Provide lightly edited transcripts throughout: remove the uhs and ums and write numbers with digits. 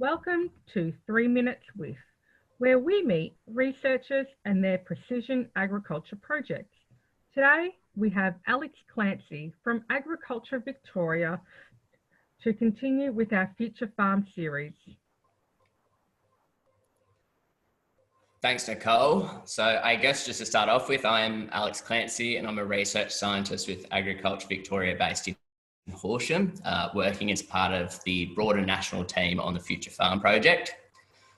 Welcome to 3 Minutes With, where we meet researchers and their precision agriculture projects. Today, we have Alex Clancy from Agriculture Victoria to continue with our Future Farm series. Thanks, Nicole. So I guess just to start off with, I'm Alex Clancy and I'm a research scientist with Agriculture Victoria based in Horsham, working as part of the broader national team on the Future Farm project.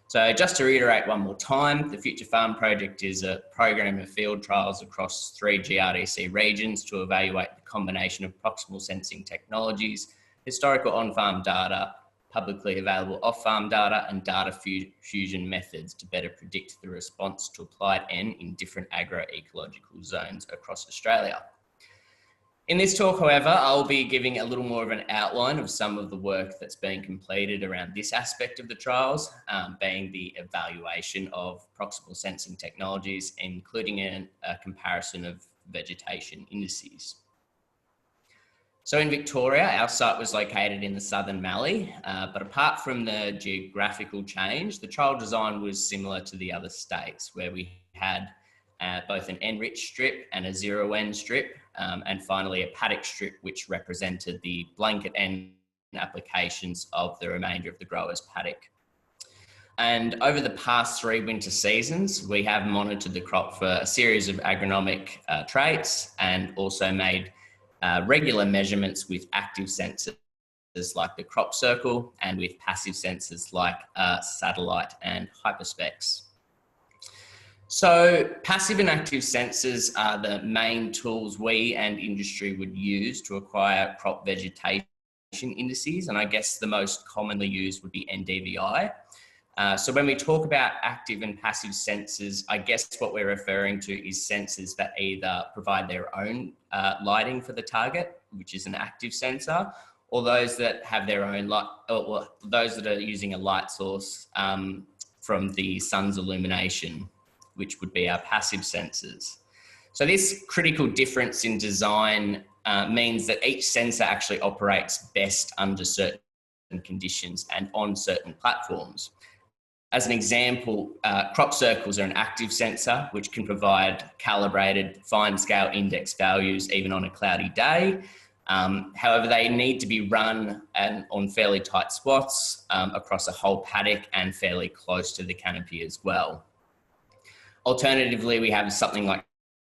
So just to reiterate one more time, the Future Farm project is a program of field trials across 3 GRDC regions to evaluate the combination of proximal sensing technologies, historical on-farm data, publicly available off-farm data and data fusion methods to better predict the response to applied N in different agroecological zones across Australia. In this talk, however, I'll be giving a little more of an outline of some of the work that's being completed around this aspect of the trials, being the evaluation of proximal sensing technologies, including a comparison of vegetation indices. So in Victoria, our site was located in the Southern Mallee, but apart from the geographical change, the trial design was similar to the other states where we had both an N-rich strip and a 0N strip, and finally a paddock strip, which represented the blanket N applications of the remainder of the grower's paddock. And over the past 3 winter seasons, we have monitored the crop for a series of agronomic traits and also made regular measurements with active sensors like the crop circle and with passive sensors like satellite and hyperspecs. So passive and active sensors are the main tools we and industry would use to acquire crop vegetation indices, and I guess the most commonly used would be NDVI. So when we talk about active and passive sensors, I guess what we're referring to is sensors that either provide their own lighting for the target, which is an active sensor, or those that have their own light, or those that are using a light source from the sun's illumination, which would be our passive sensors. So this critical difference in design means that each sensor actually operates best under certain conditions and on certain platforms. As an example, crop circles are an active sensor, which can provide calibrated fine scale index values even on a cloudy day. However, they need to be run on fairly tight spots across a whole paddock and fairly close to the canopy as well. Alternatively, we have something like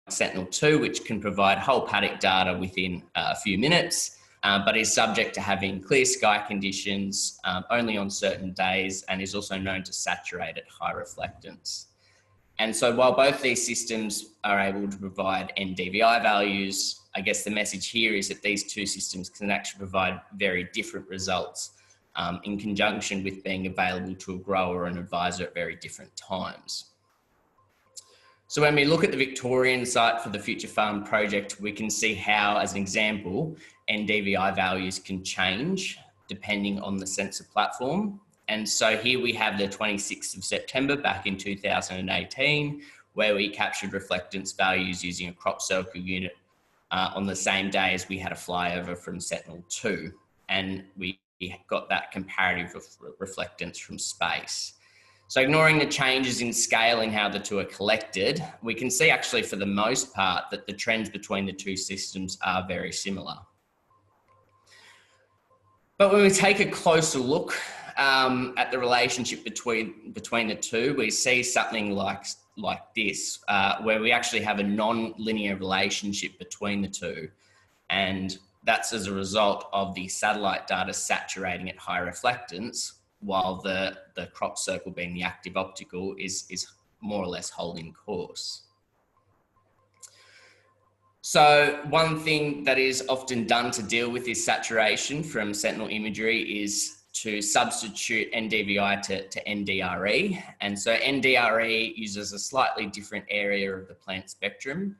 Sentinel-2, which can provide whole paddock data within a few minutes, but is subject to having clear sky conditions only on certain days and is also known to saturate at high reflectance. And so while both these systems are able to provide NDVI values, I guess the message here is that these two systems can actually provide very different results in conjunction with being available to a grower or an advisor at very different times. So when we look at the Victorian site for the Future Farm project, we can see how, as an example, NDVI values can change depending on the sensor platform. And so here we have the 26th of September back in 2018, where we captured reflectance values using a crop circle unit on the same day as we had a flyover from Sentinel-2. And we got that comparative reflectance from space. So ignoring the changes in scale in how the two are collected, we can see actually for the most part that the trends between the two systems are very similar. But when we take a closer look at the relationship between the two, we see something like this, where we actually have a non-linear relationship between the two. And that's as a result of the satellite data saturating at high reflectance, while the crop circle, being the active optical, is more or less holding course. So one thing that is often done to deal with this saturation from Sentinel imagery is to substitute NDVI to NDRE. And so NDRE uses a slightly different area of the plant spectrum,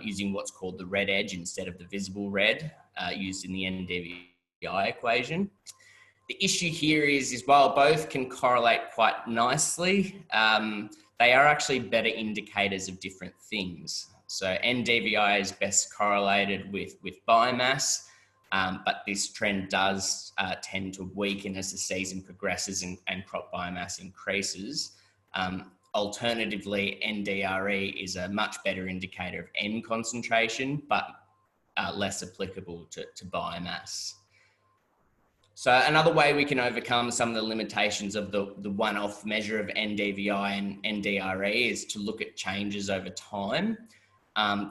using what's called the red edge instead of the visible red used in the NDVI equation. The issue here is while both can correlate quite nicely, they are actually better indicators of different things. So NDVI is best correlated with biomass, but this trend does tend to weaken as the season progresses and crop biomass increases. Alternatively, NDRE is a much better indicator of N concentration, but less applicable to biomass. So another way we can overcome some of the limitations of the one-off measure of NDVI and NDRE is to look at changes over time.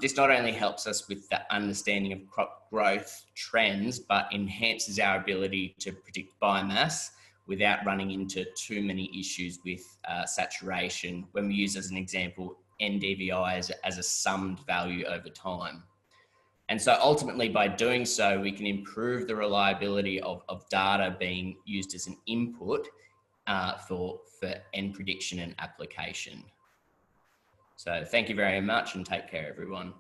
This not only helps us with the understanding of crop growth trends, but enhances our ability to predict biomass without running into too many issues with saturation when we use, as an example, NDVI as a summed value over time. And so ultimately, by doing so, we can improve the reliability of data being used as an input for N prediction and application. So thank you very much and take care, everyone.